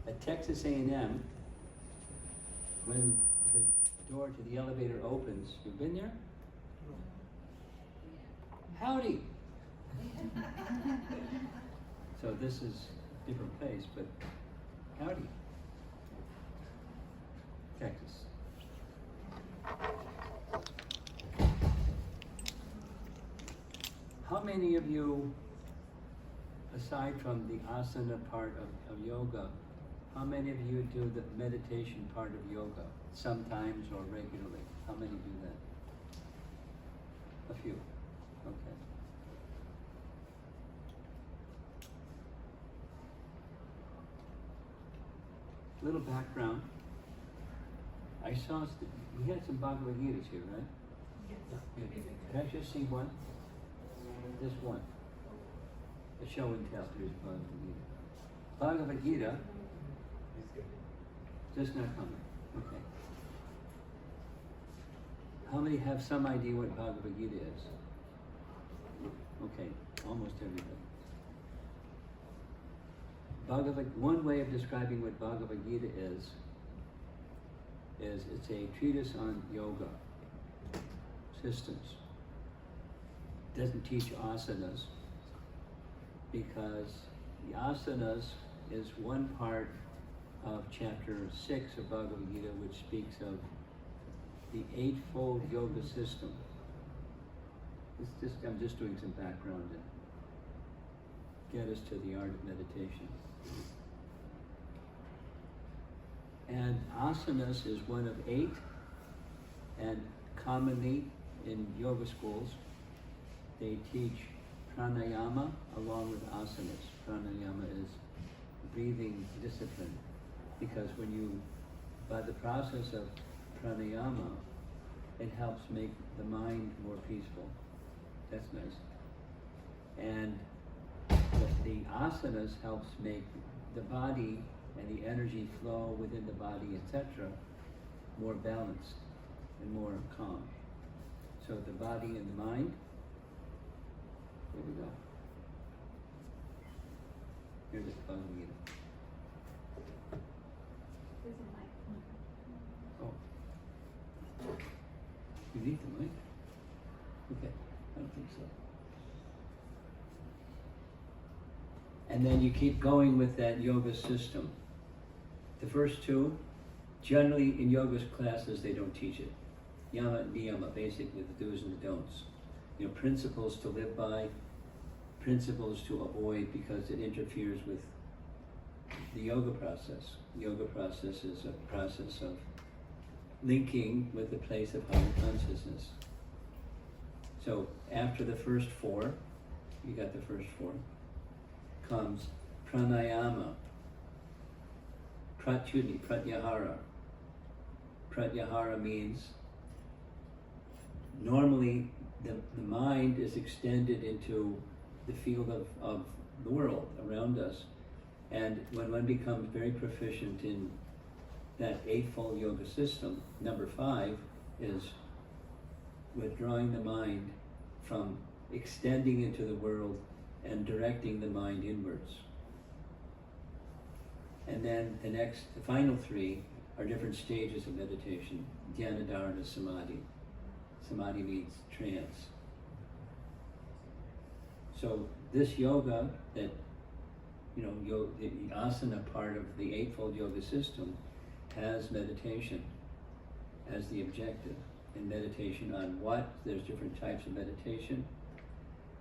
At Texas A&M, when the door to the elevator opens, you've been there? Howdy! So this is a different place, but howdy. Texas. How many of you, aside from the asana part of yoga, how many of you do the meditation part of yoga, sometimes or regularly? How many do that? A few. Okay. Little background. I saw, we had some Bhagavad Gitas here, right? Yes. Can I just see one? This one. A show and tell. Here's Bhagavad Gita. Bhagavad Gita. Just not coming. Okay. How many have some idea what Bhagavad Gita is? Okay, almost everybody. One way of describing what Bhagavad Gita is it's a treatise on yoga systems. It doesn't teach asanas because the asanas is one part of chapter 6 of Bhagavad Gita, which speaks of the eightfold yoga system. I'm just doing some background to get us to the art of meditation. And asanas is one of 8, and commonly in yoga schools, they teach pranayama along with asanas. Pranayama is breathing discipline, because by the process of pranayama, it helps make the mind more peaceful. That's nice. And the asanas helps make the body and the energy flow within the body, etc., more balanced and more calm. So the body and the mind, here we go. Here's the Bhagavad Gita. There's a mic. Oh. You need the mic? Okay, I don't think so. And then you keep going with that yoga system. The first 2, generally in yoga classes, they don't teach it. Yama and niyama, basically the do's and the don'ts. Principles to live by, principles to avoid because it interferes with the yoga process. The yoga process is a process of linking with the place of higher consciousness. So after the first 4, you got the first 4, comes pranayama, pratyahara. Pratyahara means normally the mind is extended into the field of the world around us, and when one becomes very proficient in that eightfold yoga system, number 5 is withdrawing the mind from extending into the world and directing the mind inwards. And then the final 3 are different stages of meditation. Dhyana, dharana, samadhi. Samadhi means trance. So this yoga that, the asana part of the eightfold yoga system has meditation as the objective. And meditation on what? There's different types of meditation.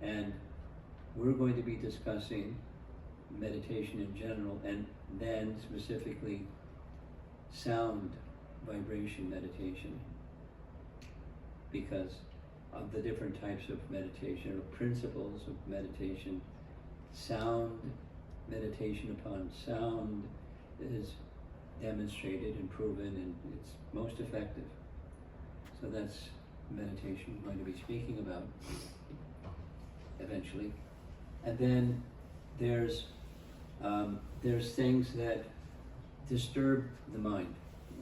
And we're going to be discussing meditation in general, and then specifically sound vibration meditation, because of the different types of meditation or principles of meditation. Sound meditation upon sound is demonstrated and proven, and it's most effective. So that's meditation we're going to be speaking about eventually. And then there's things that disturb the mind,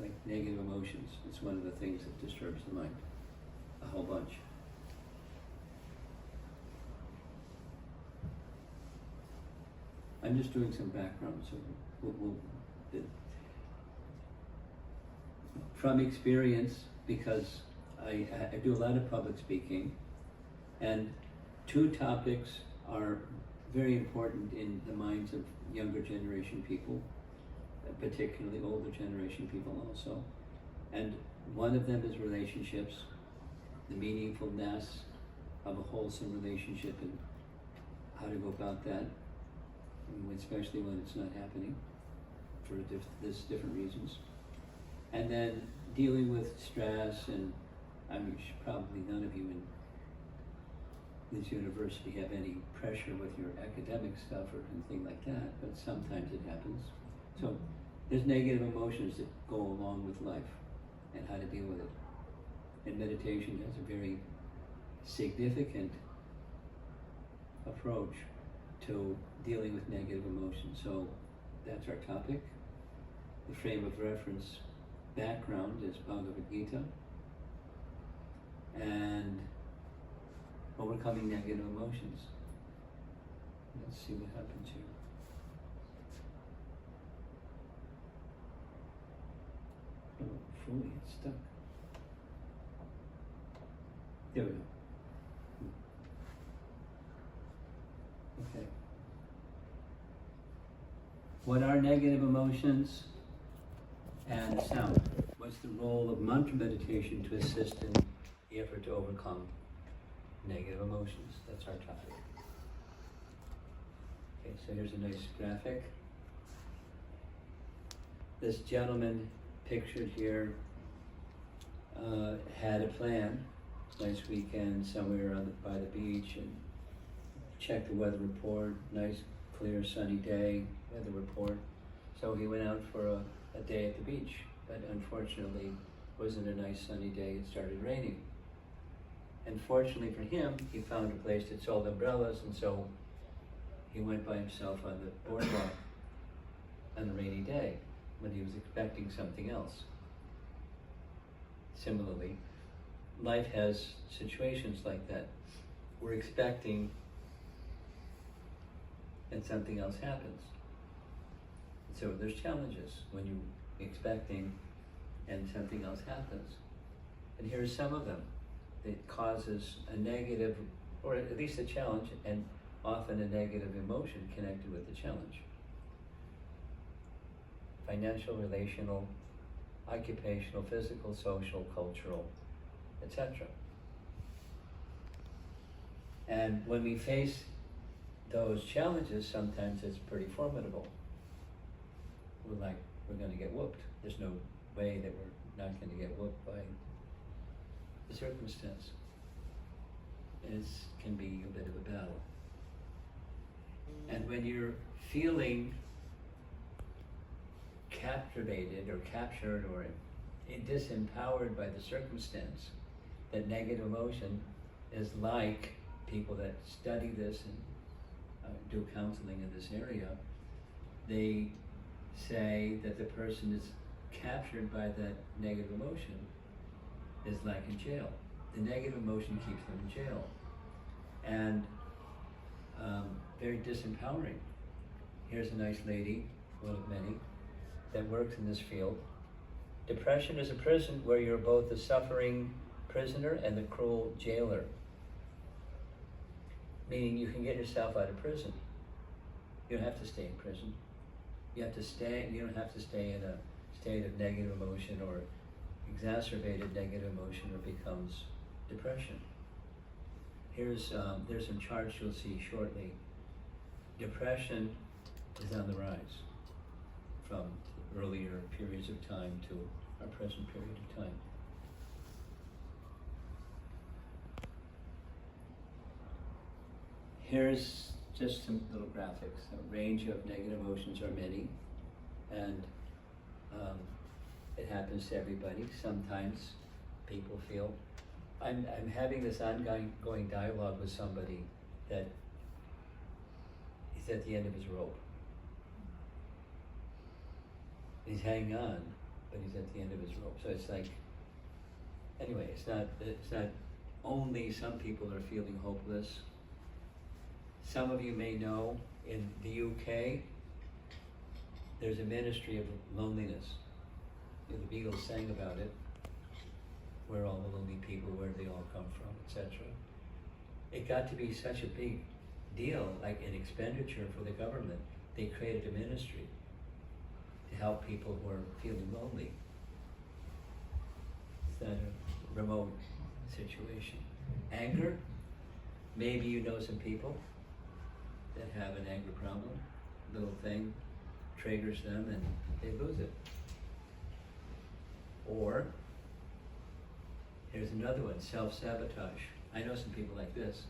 like negative emotions. It's one of the things that disturbs the mind, a whole bunch. I'm just doing some background, so from experience, because I do a lot of public speaking, and two topics are very important in the minds of younger generation people, particularly older generation people also. And one of them is relationships, the meaningfulness of a wholesome relationship and how to go about that, especially when it's not happening for different reasons. And then dealing with stress, and probably none of you in this university have any pressure with your academic stuff or anything like that, but sometimes it happens. So there's negative emotions that go along with life and how to deal with it. And meditation has a very significant approach to dealing with negative emotions. So that's our topic. The frame of reference background is Bhagavad Gita, and overcoming negative emotions. Let's see what happens here. Oh, fully, it's stuck. There we go. Okay. What are negative emotions and sound? What's the role of mantra meditation to assist in the effort to overcome negative emotions? That's our topic. Okay, so here's a nice graphic. This gentleman pictured here had a plan, nice weekend somewhere by the beach, and checked the weather report, nice clear sunny day, weather report. So he went out for a day at the beach, but unfortunately it wasn't a nice sunny day, it started raining. And fortunately for him, he found a place that sold umbrellas, and so he went by himself on the boardwalk on a rainy day when he was expecting something else. Similarly, life has situations like that. We're expecting and something else happens. So there's challenges when you're expecting and something else happens. And here are some of them. It causes a negative, or at least a challenge, and often a negative emotion connected with the challenge. Financial, relational, occupational, physical, social, cultural, etc. And when we face those challenges, sometimes it's pretty formidable. We're going to get whooped. There's no way that we're not going to get whooped by the circumstance. It can be a bit of a battle. And when you're feeling captivated or captured or disempowered by the circumstance, that negative emotion is like people that study this and do counseling in this area, they say that the person is captured by that negative emotion is like in jail. The negative emotion keeps them in jail. And very disempowering. Here's a nice lady, one of many, that works in this field. Depression is a prison where you're both the suffering prisoner and the cruel jailer. Meaning you can get yourself out of prison. You don't have to stay in prison. You don't have to stay in a state of negative emotion or exacerbated negative emotion or becomes depression. There's some charts you'll see shortly. Depression is on the rise from earlier periods of time to our present period of time. Here's just some little graphics. A range of negative emotions are many, and it happens to everybody. Sometimes people feel, I'm having this ongoing dialogue with somebody that he's at the end of his rope. He's hanging on, but he's at the end of his rope. So it's like, anyway, it's not only some people are feeling hopeless. Some of you may know in the UK, there's a ministry of loneliness. You know, the Beatles sang about it, where all the lonely people, where they all come from, etc. It got to be such a big deal, like an expenditure for the government. They created a ministry to help people who are feeling lonely. Is that a remote situation? Anger? Maybe you know some people that have an anger problem. Little thing triggers them and they lose it. Or, here's another one, self-sabotage. I know some people like this.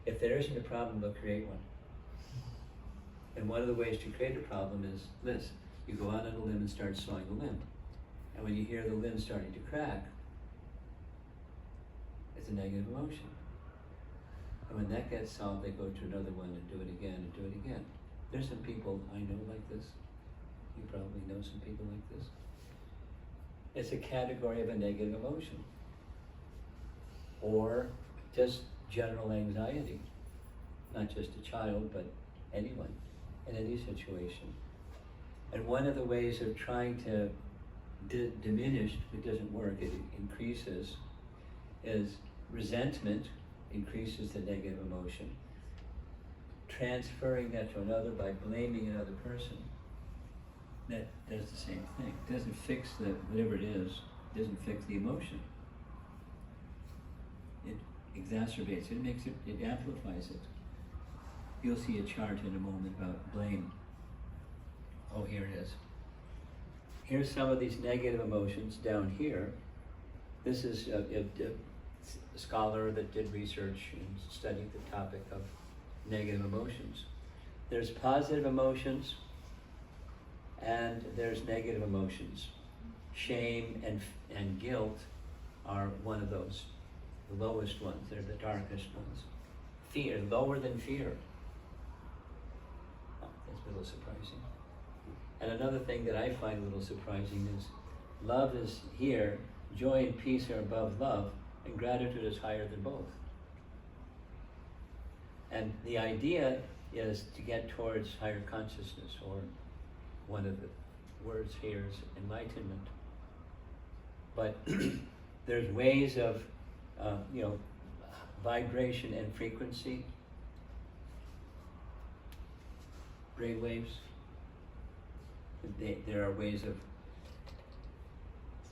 If there isn't a problem, they'll create one. And one of the ways to create a problem is this. You go out on a limb and start sawing the limb. And when you hear the limb starting to crack, it's a negative emotion. And when that gets solved, they go to another one and do it again and do it again. There's some people I know like this. You probably know some people like this. It's a category of a negative emotion. Or just general anxiety. Not just a child, but anyone in any situation. And one of the ways of trying to diminish, it doesn't work, it increases, is resentment increases the negative emotion. Transferring that to another by blaming another person, that does the same thing. It doesn't fix whatever it is, it doesn't fix the emotion. It exacerbates it, it amplifies it. You'll see a chart in a moment about blame. Oh, here it is. Here's some of these negative emotions down here. This is a scholar that did research and studied the topic of negative emotions. There's positive emotions and there's negative emotions. Shame and guilt are one of those, the lowest ones. They're the darkest ones. Fear, lower than fear. Oh, that's a little surprising. And another thing that I find a little surprising is love is here, joy and peace are above love, and gratitude is higher than both. And the idea is to get towards higher consciousness, or one of the words here is enlightenment. But there's ways of, vibration and frequency, brain waves. There are ways of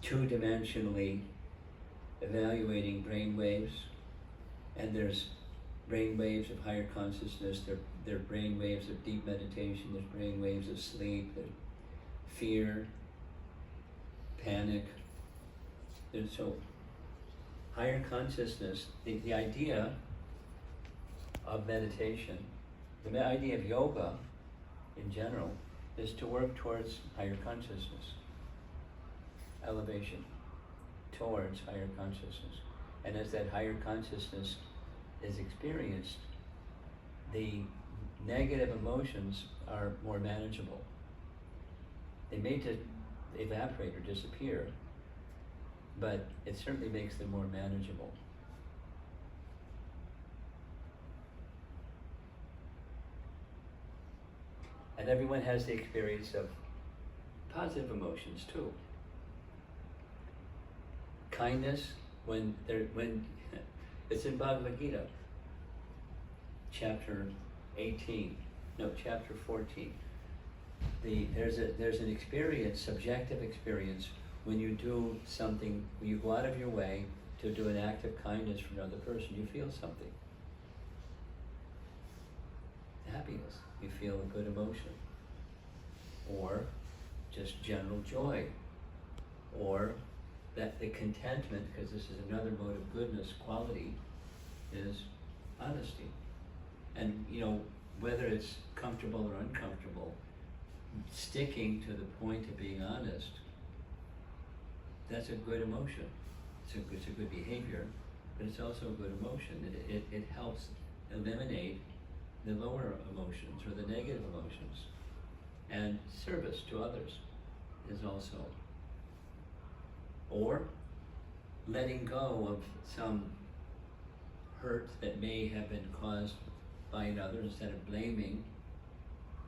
two-dimensionally evaluating brain waves, and there's brain waves of higher consciousness, there are brain waves of deep meditation, there's brain waves of sleep, there's fear, panic. So higher consciousness, the idea of meditation, the idea of yoga in general, is to work towards higher consciousness, elevation towards higher consciousness. And as that higher consciousness is experienced, the negative emotions are more manageable. They may evaporate or disappear, but it certainly makes them more manageable. And everyone has the experience of positive emotions too. Kindness, when it's in Bhagavad Gita, chapter 14. There's an experience, subjective experience, when you do something, when you go out of your way to do an act of kindness for another person, you feel something. Happiness, you feel a good emotion. Or just general joy. Or that the contentment, because this is another mode of goodness quality, is honesty. And whether it's comfortable or uncomfortable, sticking to the point of being honest, that's a good emotion. It's a good behavior, but it's also a good emotion. It helps eliminate the lower emotions or the negative emotions. And service to others is also. Or letting go of some hurt that may have been caused by another, instead of blaming,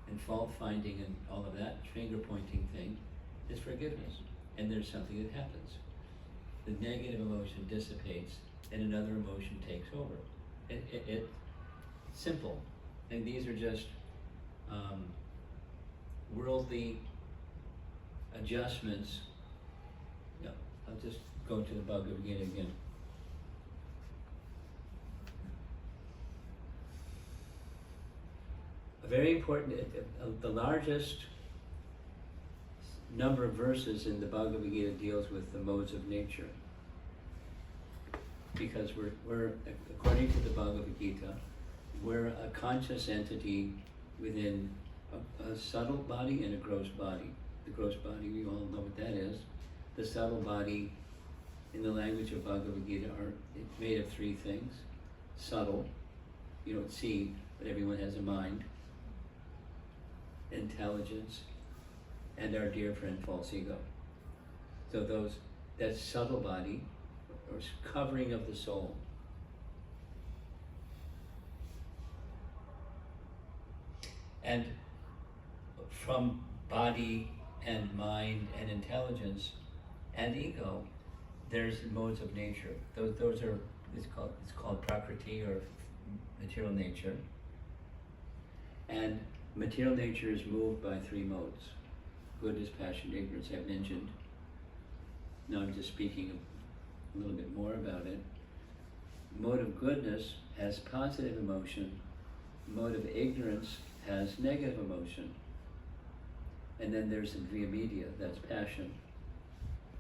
and fault finding and all of that finger pointing thing is forgiveness. And there's something that happens. The negative emotion dissipates and another emotion takes over. It's simple. And these are just worldly adjustments. Yeah, I'll just go to the Bhagavad Gita again. A very important, the largest number of verses in the Bhagavad Gita deals with the modes of nature. Because we're according to the Bhagavad Gita, we're a conscious entity within a subtle body and a gross body. The gross body, we all know what that is. The subtle body, in the language of Bhagavad Gita, it's made of three things. Subtle, you don't see, but everyone has a mind. Intelligence, and our dear friend false ego. So that subtle body, or covering of the soul. And from body and mind and intelligence and ego, there's modes of nature. Those are, it's called prakriti, or material nature. And material nature is moved by three modes. Goodness, passion, ignorance, I've mentioned. Now I'm just speaking a little bit more about it. Mode of goodness has positive emotion. Mode of ignorance has negative emotion. And then there's the via media, that's passion.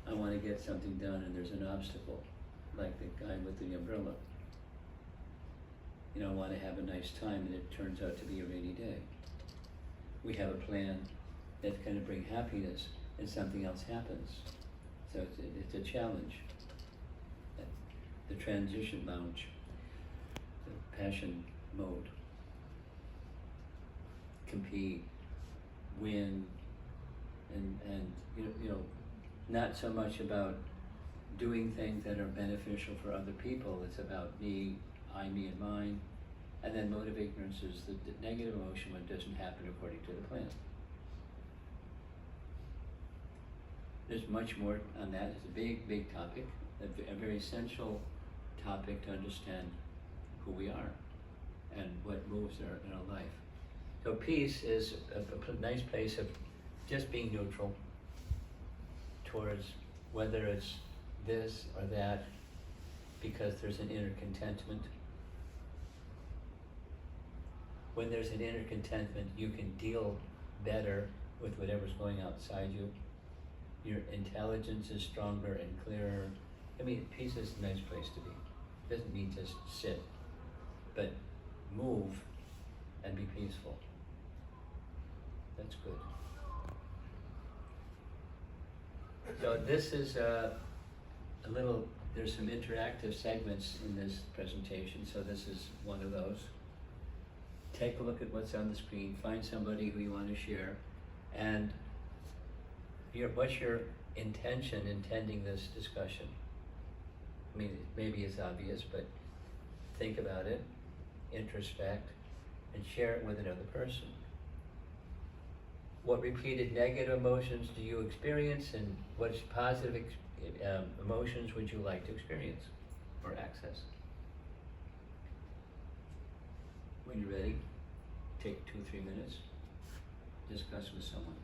I want to get something done and there's an obstacle, like the guy with the umbrella. I want to have a nice time and it turns out to be a rainy day. We have a plan that's going to bring happiness and something else happens. So it's a challenge. The transition lounge, the passion mode. Compete, win, and not so much about doing things that are beneficial for other people. It's about me, I, me, and mine. And then mode of ignorance is the negative emotion when it doesn't happen according to the plan. There's much more on that. It's a big, big topic, a very essential topic to understand who we are and what moves in our life. So peace is a nice place of just being neutral towards whether it's this or that, because there's an inner contentment. When there's an inner contentment, you can deal better with whatever's going outside you. Your intelligence is stronger and clearer. Peace is a nice place to be. It doesn't mean just sit, but move and be peaceful. That's good. So this is there's some interactive segments in this presentation, so this is one of those. Take a look at what's on the screen, find somebody who you want to share, and what's your intention intending this discussion? Maybe it's obvious, but think about it, introspect, and share it with another person. What repeated negative emotions do you experience, and what positive emotions would you like to experience or access? When you're ready, take 2-3 minutes, discuss with someone.